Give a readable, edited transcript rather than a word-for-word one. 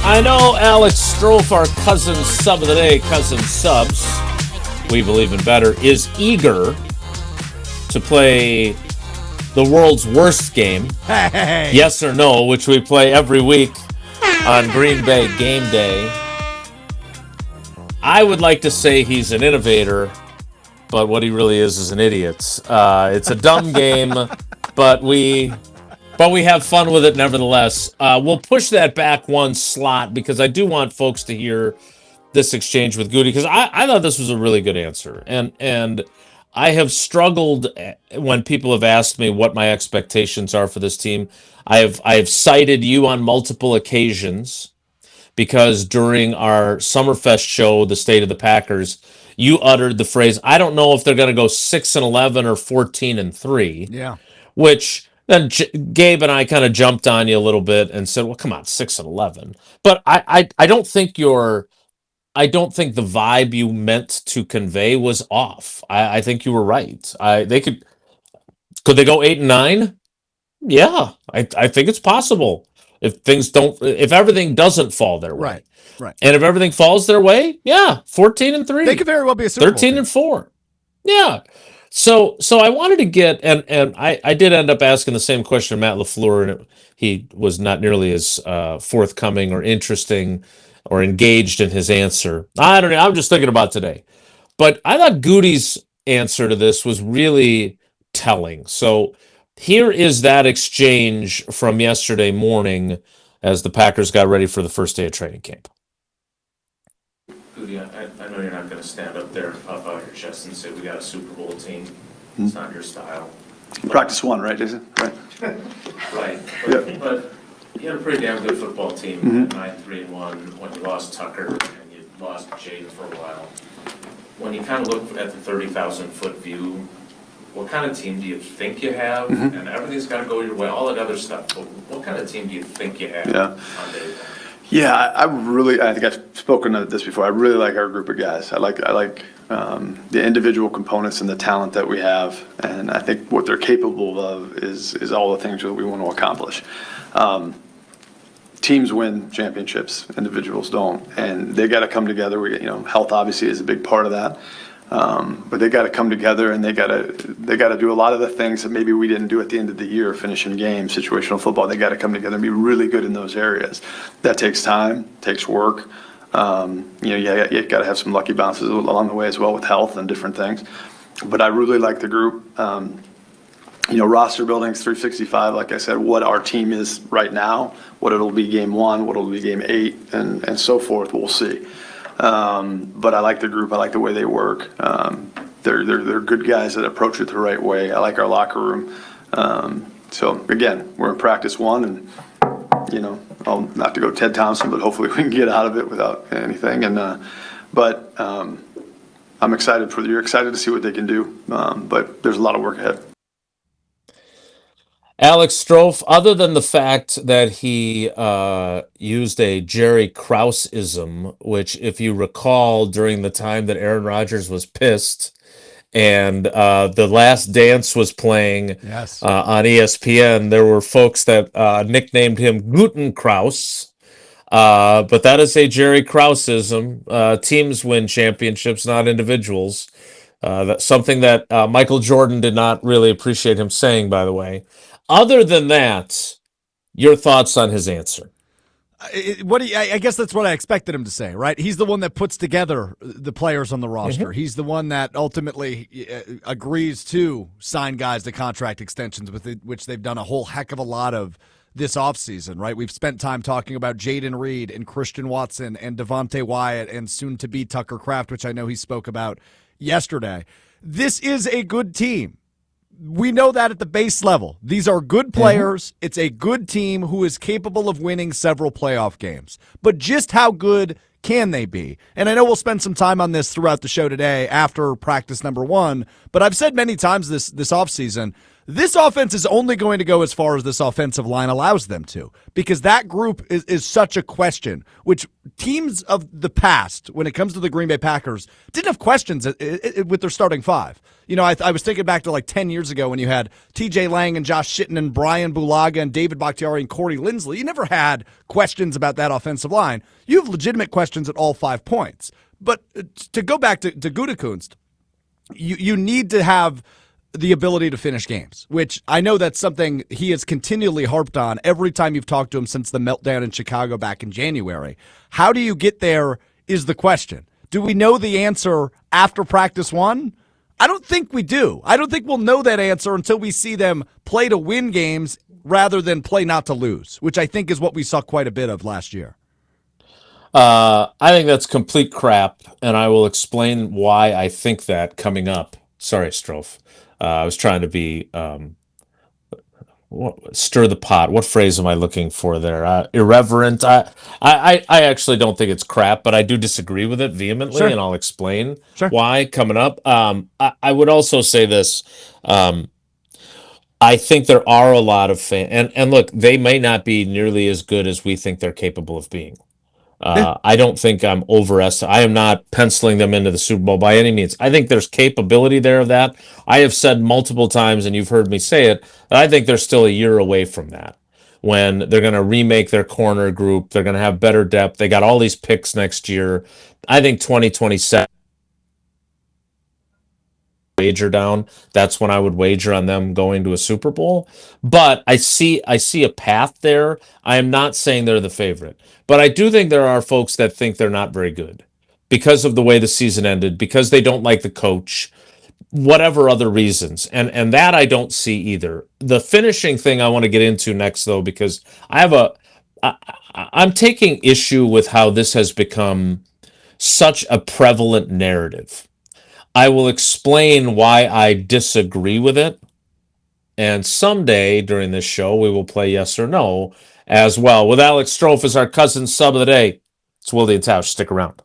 I know Alex Strouf, our cousin sub of the day, cousin subs, we believe in better, is eager to play the world's worst game. Hey. Yes or no, which we play every week on Green Bay Game Day. I would like to say he's an innovator, but what he really is an idiot. It's a dumb game, but we have fun with it nevertheless. We'll push that back one slot because I do want folks to hear this exchange with Goody, because I thought this was a really good answer. And I have struggled when people have asked me what my expectations are for this team. I have cited you on multiple occasions because during our Summerfest show, The State of the Packers, you uttered the phrase, I don't know if they're going to go 6-11 or 14-3. Yeah. Which then Gabe and I kind of jumped on you a little bit and said, well, come on, 6-11. But I don't think the vibe you meant to convey was off. I think you were right. Could they go 8-9? Yeah, I think it's possible. If everything doesn't fall their way. Right. And if everything falls their way, yeah, 14-3. They could very well be a Super Bowl 13-4. Yeah. So I wanted to get, and I did end up asking the same question to Matt LaFleur, and he was not nearly as forthcoming or interesting or engaged in his answer. I don't know. I'm just thinking about today. But I thought Goody's answer to this was really telling. So here is that exchange from yesterday morning as the Packers got ready for the first day of training camp. Goody, I know you're not going to stand up there up out your chest and say we got a Super Bowl team. It's not your style. Practice one, right, Jason? Right. Right. Yep. But you had a pretty damn good football team, 9-3-1, when you lost Tucker and you lost Jaden for a while. When you kind of look at the 30,000-foot view, what kind of team do you think you have? And everything's got to go your way, all that other stuff. But what kind of team do you think you have on day one? Yeah, I think I've spoken of this before. I really like our group of guys. I like the individual components and the talent that we have, and I think what they're capable of is all the things that we want to accomplish. Teams win championships, individuals don't, and they got to come together. Health obviously is a big part of that. But they got to come together, and they got to do a lot of the things that maybe we didn't do at the end of the year, finishing games, situational football. They got to come together and be really good in those areas. That takes time, takes work. You got to have some lucky bounces along the way as well with health and different things. But I really like the group. Roster building's 365. Like I said, what our team is right now, what it'll be game 1, what it'll be game 8, and so forth. We'll see. But I like the group. I like the way they work. They're good guys that approach it the right way. I like our locker room. So again, we're in practice 1, and I'll not to go Ted Thompson, but hopefully we can get out of it without anything. And but I'm excited you're excited to see what they can do. But there's a lot of work ahead. Alex Strouf, other than the fact that he used a Jerry Krause-ism, which, if you recall, during the time that Aaron Rodgers was pissed and The Last Dance was playing on ESPN, there were folks that nicknamed him Gutekunst. But that is a Jerry Krause-ism. Teams win championships, not individuals. That's something that Michael Jordan did not really appreciate him saying, by the way. Other than that, your thoughts on his answer? I guess that's what I expected him to say, right? He's the one that puts together the players on the roster. He's the one that ultimately agrees to sign guys to contract extensions, which they've done a whole heck of a lot of this offseason, right? We've spent time talking about Jaden Reed and Christian Watson and Devontae Wyatt and soon-to-be Tucker Kraft, which I know he spoke about yesterday. This is a good team. We know that at the base level. These are good players. It's a good team who is capable of winning several playoff games. But just how good can they be? And I know we'll spend some time on this throughout the show today after practice number 1, but I've said many times this offseason, This offense is only going to go as far as this offensive line allows them to, because that group is such a question, which teams of the past, when it comes to the Green Bay Packers, didn't have questions with their starting five. You know, I was thinking back to like 10 years ago when you had TJ Lang and Josh Shitten and Brian Bulaga and David Bakhtiari and Corey Lindsley. You never had questions about that offensive line. You have legitimate questions at all 5 points. But to go back to Gutekunst, you need to have the ability to finish games, which I know that's something he has continually harped on every time you've talked to him since the meltdown in Chicago back in January. How do you get there is the question. Do we know the answer after practice one? I don't think we do. I don't think we'll know that answer until we see them play to win games rather than play not to lose, which I think is what we saw quite a bit of last year. I think that's complete crap, and I will explain why I think that coming up. Sorry, Strouf. I was trying to be stir the pot. What phrase am I looking for there? Irreverent. I actually don't think it's crap, but I do disagree with it vehemently, Sure. and I'll explain Sure. why coming up. I would also say this. I think there are a lot of fans, and look, they may not be nearly as good as we think they're capable of being. I don't think I'm I am not penciling them into the Super Bowl by any means. I think there's capability there of that. I have said multiple times, and you've heard me say it, that I think they're still a year away from that. When they're going to remake their corner group, they're going to have better depth. They got all these picks next year. I think 2027 wager down. That's when I would wager on them going to a Super Bowl. But I see a path there. I am not saying they're the favorite, but I do think there are folks that think they're not very good because of the way the season ended, because they don't like the coach, whatever other reasons. And that I don't see either. The finishing thing I want to get into next though, because I'm taking issue with how this has become such a prevalent narrative. I will explain why I disagree with it. And someday during this show, we will play yes or no as well. With Alex Strouf as our cousin sub of the day, it's Wilde and Alex. Stick around.